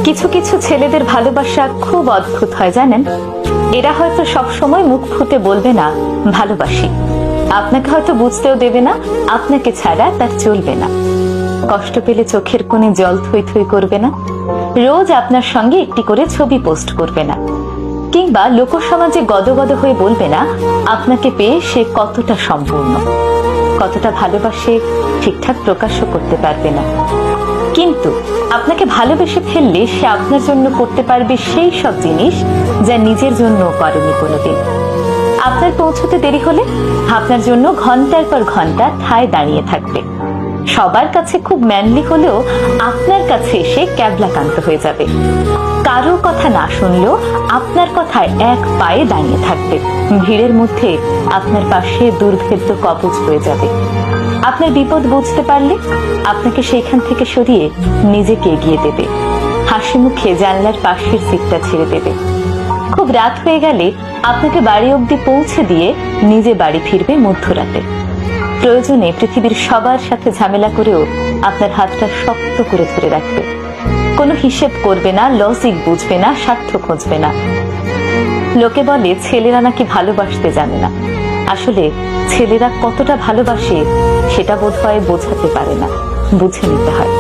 কিছু কিছু ছেলেদের ভালোবাসা খুব অদ্ভুত হয় জানেন। এরা হয়তো সব সময় মুখ ফুটে বলবে না ভালোবাসি, আপনাকে হয়তো বুঝতেও দেবে না আপনাকে ছাড়া তার চলবে না। কষ্ট পেলে চোখের কোণে জল থই থই করবে না, রোজ আপনার সঙ্গে একটি করে ছবি পোস্ট করবে না, কিংবা লোকসমাজে গদগদ হয়ে বলবে না আপনাকে পেয়ে সে কতটা সম্পূর্ণ, কতটা ভালোবাসে ঠিকঠাক প্রকাশও করতে পারবে না। কিন্তু আপনাকে ভালোবেসে ফেললে সে আপনার জন্য করতে পারবে সেই সব জিনিস যা নিজের জন্য করেনি কোনোদিন। আপনার পৌঁছতে দেরি হলে আপনার জন্য ঘন্টার পর ঘন্টা ঠায় দাঁড়িয়ে থাকবে। সবার কাছে খুব ম্যানলি হলেও আপনার কাছে এসে ক্যাবলাকান্ত হয়ে যাবে। কারো কথা না শুনলেও আপনার কথায় এক পায়ে দাঁড়িয়ে থাকবে। ভিড়ের মধ্যে আপনার পাশে দুর্ভেদ্য কবচ হয়ে যাবে। আপনার বিপদ বুঝতে পারলে আপনাকে সেইখান থেকে সরিয়ে নিজেকে এগিয়ে দেবে। হাসি মুখে জানলার পাশের সিটটা ছেড়ে দেবে। খুব রাত হয়ে গেলে আপনাকে বাড়ি অবধি পৌঁছে দিয়ে নিজে বাড়ি ফিরবে মধ্যরাতে। প্রয়োজনে পৃথিবীর সবার সাথে ঝামেলা করেও আপনার হাতটা শক্ত করে ধরে রাখবে। কোনো হিসেব করবে না, লজিক বুঝবে না, স্বার্থ খুঁজবে না। লোকে বলে ছেলেরা নাকি ভালোবাসতে জানে না। আসলে ছেলেরা কতটা ভালোবাসে সেটা বোধহয় বোঝাতে পারে না, বুঝে নিতে হয়।